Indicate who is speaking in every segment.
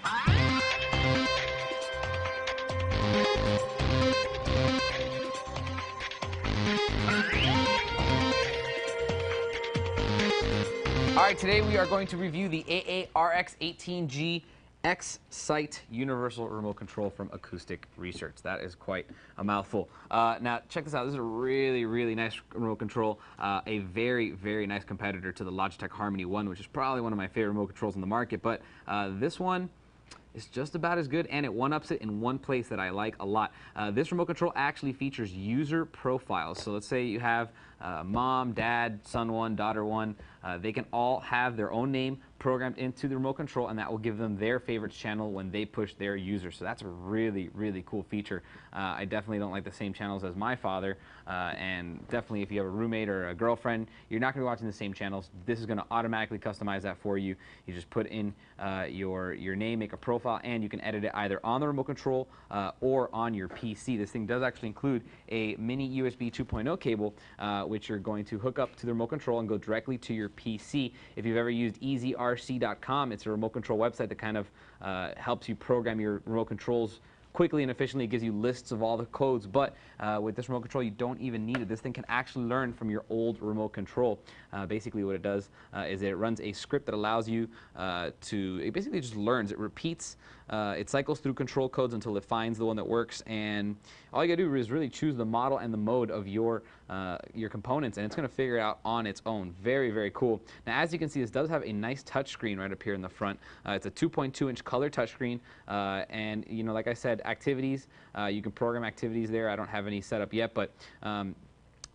Speaker 1: All right, today we are going to review the AARX18G XSIGHT Universal Remote Control from Acoustic Research. That is quite a mouthful. Now, check this out. This is a really, really nice remote control. A very, very nice competitor to the Logitech Harmony One, which is probably one of my favorite remote controls in the market. But this one is just about as good, and it one-ups it in one place that I like a lot. This remote control actually features user profiles. So let's say you have mom, dad, son one, daughter one. They can all have their own name programmed into the remote control, and that will give them their favorites channel when they push their user. So that's a really, really cool feature. I definitely don't like the same channels as my father, and definitely if you have a roommate or a girlfriend, you're not going to be watching the same channels. This is going to automatically customize that for you. You just put in your name, make a profile, and you can edit it either on the remote control or on your PC. This thing does actually include a mini USB 2.0 cable, which you're going to hook up to the remote control and go directly to your PC. If you've ever used EasyRC.com, it's a remote control website that kind of helps you program your remote controls quickly and efficiently. It gives you lists of all the codes, but with this remote control you don't even need it. This thing can actually learn from your old remote control. Basically what it does is it runs a script that allows you it basically just learns. It repeats, it cycles through control codes until it finds the one that works, and all you gotta do is really choose the model and the mode of your components, and it's going to figure it out on its own. Very, very cool. Now, as you can see, this does have a nice touch screen right up here in the front. It's a 2.2-inch color touchscreen, and you know, like I said, activities. You can program activities there. I don't have any set up yet, but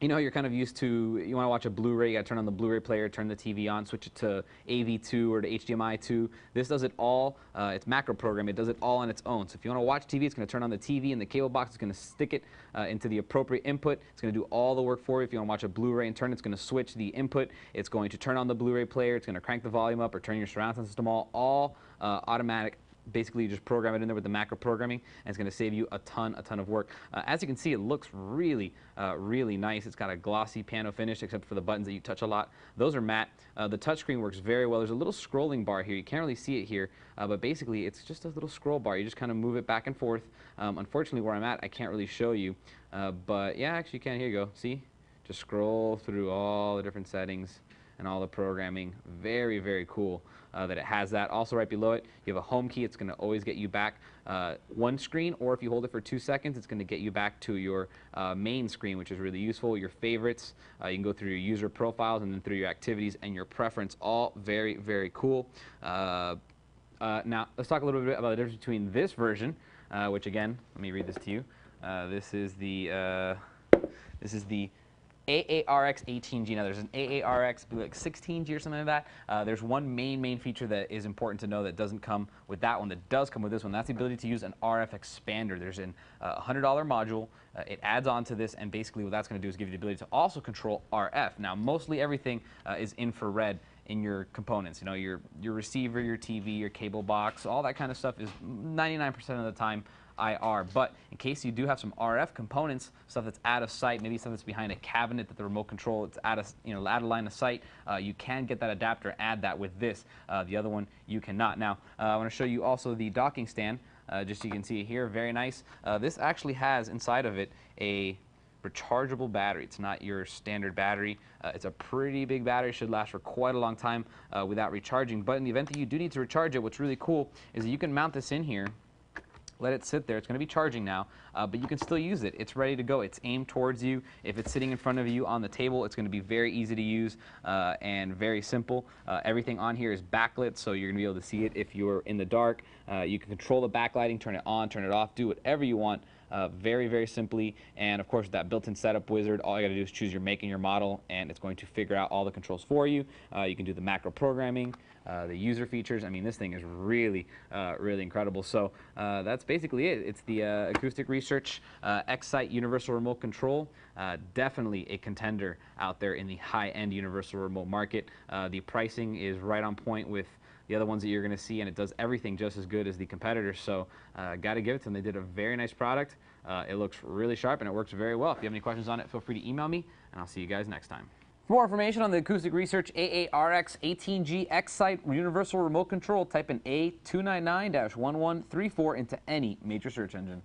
Speaker 1: you know, you're kind of used to, you want to watch a Blu-ray, you got to turn on the Blu-ray player, turn the TV on, switch it to AV2 or to HDMI 2. This does it all. It's macro program. It does it all on its own. So if you want to watch TV, it's going to turn on the TV, and the cable box is going to stick it into the appropriate input. It's going to do all the work for you. If you want to watch a Blu-ray and turn, it's going to switch the input. It's going to turn on the Blu-ray player. It's going to crank the volume up or turn your surround sound system all automatic. Basically, you just program it in there with the macro programming, and it's going to save you a ton of work. As you can see, it looks really, really nice. It's got a glossy piano finish, except for the buttons that you touch a lot. Those are matte. The touchscreen works very well. There's a little scrolling bar here. You can't really see it here, but basically, it's just a little scroll bar. You just kind of move it back and forth. Unfortunately, where I'm at, I can't really show you, but yeah, actually, you can. Here you go. See? Just scroll through all the different settings and all the programming. Very, very cool that it has that. Also right below it, you have a home key. It's going to always get you back one screen, or if you hold it for 2 seconds, it's going to get you back to your main screen, which is really useful. Your favorites, you can go through your user profiles and then through your activities and your preference. All very, very cool. Now, let's talk a little bit about the difference between this version, which again, let me read this to you. This is the AARX18G. Now there's an AARX16G or something like that. There's one main feature that is important to know that doesn't come with that one, that does come with this one. That's the ability to use an RF expander. There's a $100 module. It adds on to this, and basically what that's going to do is give you the ability to also control RF. Now mostly everything is infrared in your components. You know, your receiver, your TV, your cable box, all that kind of stuff is 99% of the time IR. But in case you do have some RF components, stuff that's out of sight, maybe something that's behind a cabinet that the remote control, it's out of, out of line of sight, you can get that adapter, add that with this. The other one you cannot. Now I want to show you also the docking stand, just so you can see it here. Very nice. This actually has inside of it a rechargeable battery. It's not your standard battery. It's a pretty big battery. Should last for quite a long time without recharging. But in the event that you do need to recharge it, what's really cool is that you can mount this in here, let it sit there. It's going to be charging now, but you can still use it. It's ready to go. It's aimed towards you. If it's sitting in front of you on the table, it's going to be very easy to use and very simple. Everything on here is backlit, so you're going to be able to see it if you're in the dark. You can control the backlighting, turn it on, turn it off, do whatever you want. Very, very simply, and of course that built-in setup wizard, all you got to do is choose your make and your model, and it's going to figure out all the controls for you. You can do the macro programming, the user features. I mean, this thing is really, really incredible. So that's basically it. It's the Acoustic Research XSIGHT Universal Remote Control. Definitely a contender out there in the high-end universal remote market. The pricing is right on point with the other ones that you're going to see, and it does everything just as good as the competitors. So got to give it to them. They did a very nice product. It looks really sharp, and it works very well. If you have any questions on it, feel free to email me, and I'll see you guys next time. For more information on the Acoustic Research AARX18G XSIGHT universal remote control, type in A299-1134 into any major search engine.